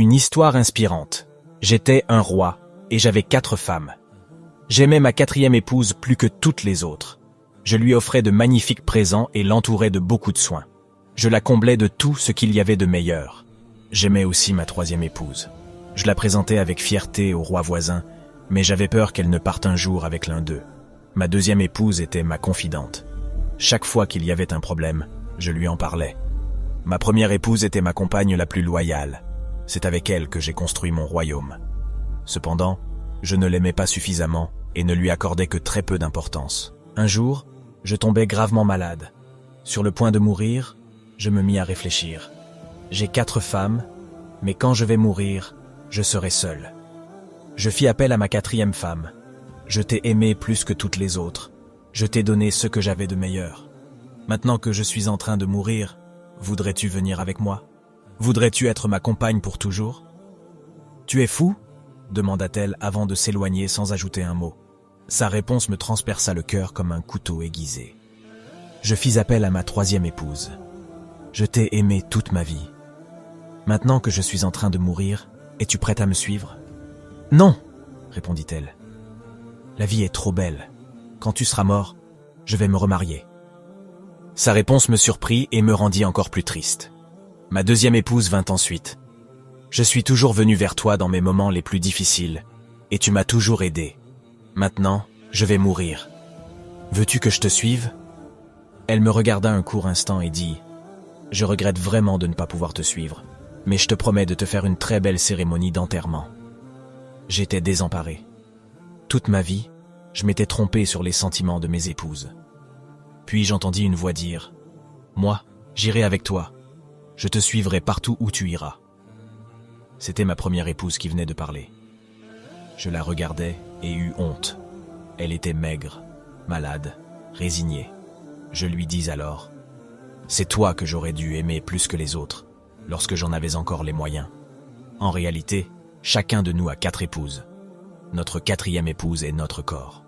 Une histoire inspirante. J'étais un roi et j'avais 4 femmes. J'aimais ma 4e épouse plus que toutes les autres. Je lui offrais de magnifiques présents et l'entourais de beaucoup de soins. Je la comblais de tout ce qu'il y avait de meilleur. J'aimais aussi ma 3e épouse. Je la présentais avec fierté au roi voisin, mais j'avais peur qu'elle ne parte un jour avec l'un d'eux. Ma 2e épouse était ma confidente. Chaque fois qu'il y avait un problème, je lui en parlais. Ma 1re épouse était ma compagne la plus loyale. C'est avec elle que j'ai construit mon royaume. Cependant, je ne l'aimais pas suffisamment et ne lui accordais que très peu d'importance. Un jour, je tombais gravement malade. Sur le point de mourir, je me mis à réfléchir. J'ai 4 femmes, mais quand je vais mourir, je serai seul. Je fis appel à ma 4e femme. Je t'ai aimé plus que toutes les autres. Je t'ai donné ce que j'avais de meilleur. Maintenant que je suis en train de mourir, voudrais-tu venir avec moi? Voudrais-tu être ma compagne pour toujours? Tu es fou? Demanda-t-elle avant de s'éloigner sans ajouter un mot. Sa réponse me transperça le cœur comme un couteau aiguisé. Je fis appel à ma 3e épouse. Je t'ai aimé toute ma vie. Maintenant que je suis en train de mourir, es-tu prête à me suivre? Non, répondit-elle. La vie est trop belle. Quand tu seras mort, je vais me remarier. Sa réponse me surprit et me rendit encore plus triste. Ma 2e épouse vint ensuite. Je suis toujours venu vers toi dans mes moments les plus difficiles, et tu m'as toujours aidé. Maintenant, je vais mourir. Veux-tu que je te suive? Elle me regarda un court instant et dit « Je regrette vraiment de ne pas pouvoir te suivre, mais je te promets de te faire une très belle cérémonie d'enterrement. » J'étais désemparé. Toute ma vie, je m'étais trompé sur les sentiments de mes épouses. Puis j'entendis une voix dire « Moi, j'irai avec toi. Je te suivrai partout où tu iras. » C'était ma 1re épouse qui venait de parler. Je la regardai et eus honte. Elle était maigre, malade, résignée. Je lui dis alors « C'est toi que j'aurais dû aimer plus que les autres, lorsque j'en avais encore les moyens. » En réalité, chacun de nous a 4 épouses. Notre 4e épouse est notre corps.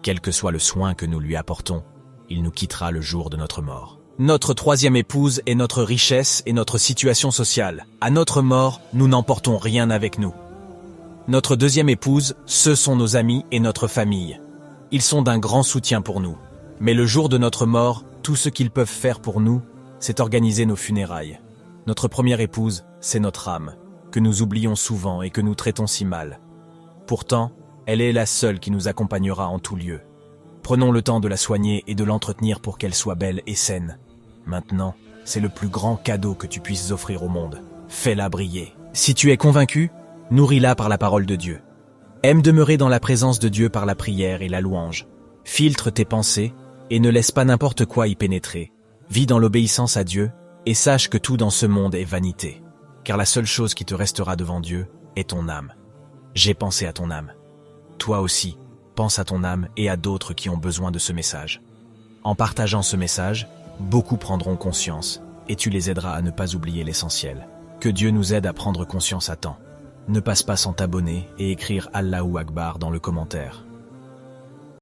Quel que soit le soin que nous lui apportons, il nous quittera le jour de notre mort. Notre 3e épouse est notre richesse et notre situation sociale. À notre mort, nous n'emportons rien avec nous. Notre 2e épouse, ce sont nos amis et notre famille. Ils sont d'un grand soutien pour nous. Mais le jour de notre mort, tout ce qu'ils peuvent faire pour nous, c'est organiser nos funérailles. Notre 1re épouse, c'est notre âme, que nous oublions souvent et que nous traitons si mal. Pourtant, elle est la seule qui nous accompagnera en tout lieu. Prenons le temps de la soigner et de l'entretenir pour qu'elle soit belle et saine. Maintenant, c'est le plus grand cadeau que tu puisses offrir au monde. Fais-la briller. Si tu es convaincu, nourris-la par la parole de Dieu. Aime demeurer dans la présence de Dieu par la prière et la louange. Filtre tes pensées et ne laisse pas n'importe quoi y pénétrer. Vis dans l'obéissance à Dieu et sache que tout dans ce monde est vanité. Car la seule chose qui te restera devant Dieu est ton âme. J'ai pensé à ton âme. Toi aussi, pense à ton âme et à d'autres qui ont besoin de ce message. En partageant ce message, beaucoup prendront conscience et tu les aideras à ne pas oublier l'essentiel. Que Dieu nous aide à prendre conscience à temps. Ne passe pas sans t'abonner et écrire Allahu Akbar dans le commentaire.